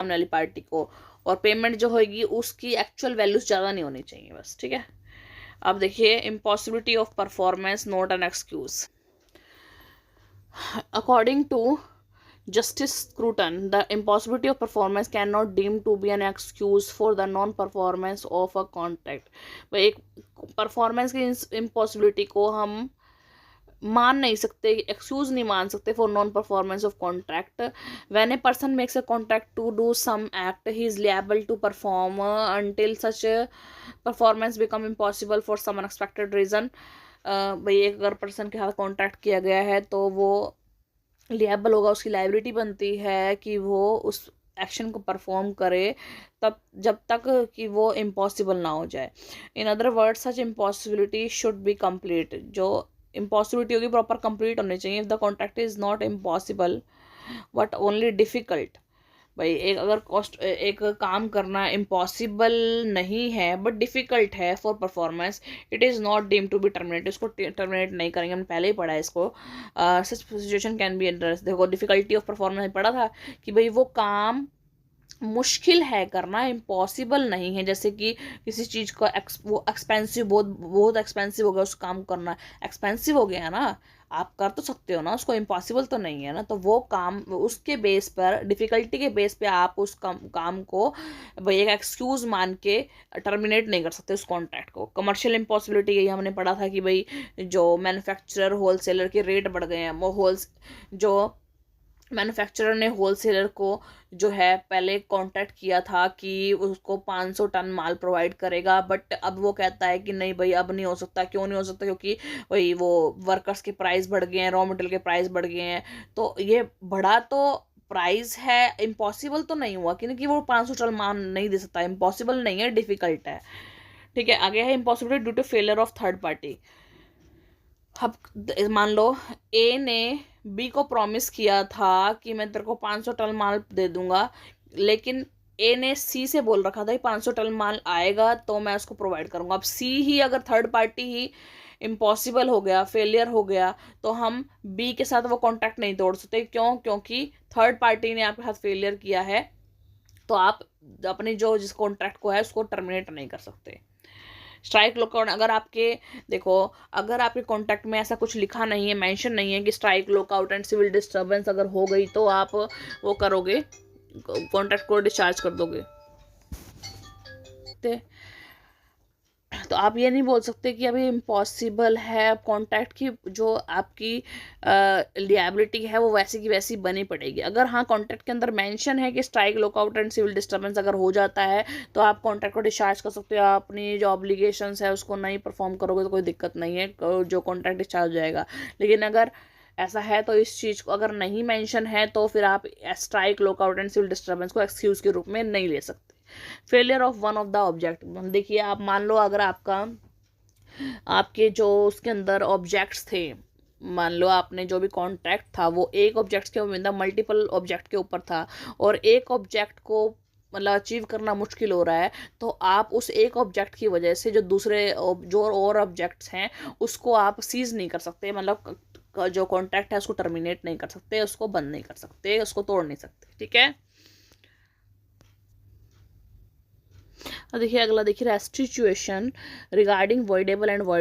सामने वाली पार्टी को, और पेमेंट जो होगी उसकी एक्चुअल वैल्यूज ज़्यादा नहीं होनी चाहिए बस, ठीक है। अब देखिए impossibility of performance not an excuse. According to Justice Scruton, the impossibility of performance cannot deemed to be an excuse for the non-performance of a contract। भाई एक परफॉर्मेंस की इम्पॉसिबिलिटी को हम मान नहीं सकते, एक्सक्यूज नहीं मान सकते for non performance of contract. When a person makes a contract to do some act he is liable to perform until such performance become impossible for some unexpected reason. भाई एक अगर पर्सन के साथ contract किया गया है तो वो लिएबल होगा, उसकी लाइबिलिटी बनती है कि वो उस एक्शन को परफॉर्म करे तब जब तक कि वो इम्पॉसिबल ना हो जाए। In other word such impossibility should be complete. जो इम्पॉसिबिलिटी होगी प्रॉपर कंप्लीट होनी चाहिए। If the contract is not impossible but only difficult. भाई एक काम करना इम्पॉसिबल नहीं है बट डिफ़िकल्ट है for performance, it is not deem to be terminate. इसको टर्मिनेट नहीं करेंगे, हमने पहले ही पढ़ा है इसको। Such situation can be address. देखो डिफ़िकल्टी ऑफ परफॉर्मेंस पढ़ा था कि भाई वो काम मुश्किल है करना, इम्पॉसिबल नहीं है। जैसे कि किसी चीज़ का वो एक्सपेंसिव, बहुत बहुत एक्सपेंसिव हो गया उस काम को करना, एक्सपेंसिव हो गया है ना, आप कर तो सकते हो ना उसको, इम्पॉसिबल तो नहीं है ना। तो वो काम उसके बेस पर, डिफ़िकल्टी के बेस पे आप उस काम को भाई एक एक्सक्यूज़ मान के टर्मिनेट नहीं कर सकते उस कॉन्ट्रैक्ट को। कमर्शियल इम्पॉसिबिलिटी यही हमने पढ़ा था कि भाई जो मैन्युफैक्चरर होलसेलर के रेट बढ़ गए हैं, वो जो मैन्युफैक्चरर ने होलसेलर को जो है पहले कॉन्टैक्ट किया था कि उसको 500 टन माल प्रोवाइड करेगा, बट अब वो कहता है कि नहीं भाई अब नहीं हो सकता। क्यों नहीं हो सकता? क्योंकि वही वो वर्कर्स के प्राइस बढ़ गए हैं, रॉ मटेरियल के प्राइस बढ़ गए हैं। तो ये बढ़ा तो प्राइस है, इम्पॉसिबल तो नहीं हुआ क्योंकि वो 500 टन माल नहीं दे सकता। इम्पॉसिबल नहीं है, डिफ़िकल्ट है, ठीक है। आगे है impossibility due to failure of third party. अब मान लो ए ने बी को प्रॉमिस किया था कि मैं तेरे को 500 टन माल दे दूंगा, लेकिन ए ने सी से बोल रखा था कि 500 टन माल आएगा तो मैं उसको प्रोवाइड करूंगा। अब सी ही अगर थर्ड पार्टी ही इम्पॉसिबल हो गया, फेलियर हो गया, तो हम बी के साथ वो कॉन्ट्रैक्ट नहीं तोड़ सकते। क्यों? क्योंकि थर्ड पार्टी ने आपके साथ फेलियर किया है, तो आप अपने जो जिस कॉन्ट्रैक्ट को है उसको टर्मिनेट नहीं कर सकते। स्ट्राइक लॉकआउट, अगर आपके देखो अगर आपके कॉन्ट्रैक्ट में ऐसा कुछ लिखा नहीं है, मेंशन नहीं है कि strike lockout and civil disturbance अगर हो गई तो आप वो करोगे, कॉन्ट्रैक्ट को डिस्चार्ज कर दोगे। तो आप ये नहीं बोल सकते कि अभी इम्पॉसिबल है। कॉन्ट्रैक्ट की जो आपकी लिएबिलिटी है वो वैसी की वैसी बनी पड़ेगी। अगर हाँ कॉन्ट्रैक्ट के अंदर मेंशन है कि strike lockout and civil disturbance अगर हो जाता है तो आप कॉन्ट्रैक्ट को डिस्चार्ज कर सकते हो। आप अपनी जो ऑब्लिगेशंस है उसको नहीं परफॉर्म करोगे तो कोई दिक्कत नहीं है, जो कॉन्ट्रैक्ट डिस्चार्ज हो जाएगा। लेकिन अगर ऐसा है तो इस चीज़ को अगर नहीं मेंशन है तो फिर आप strike lockout and civil disturbance को एक्सक्यूज़ के रूप में नहीं ले सकते। Failure of one of the object, देखिए आप मान लो अगर आपके जो उसके अंदर ऑब्जेक्ट्स थे, मान लो आपने जो भी कॉन्ट्रैक्ट था वो एक ऑब्जेक्ट के ऊपर, मल्टीपल ऑब्जेक्ट के ऊपर था, और एक ऑब्जेक्ट को मतलब अचीव करना मुश्किल हो रहा है, तो आप उस एक ऑब्जेक्ट की वजह से जो दूसरे जो और ऑब्जेक्ट्स हैं उसको आप सीज नहीं कर सकते, मतलब जो कॉन्ट्रैक्ट है उसको टर्मिनेट नहीं कर सकते, उसको बंद नहीं कर सकते, उसको तोड़ नहीं सकते, ठीक है। देखिए अगला देखिए restitution regarding voidable and void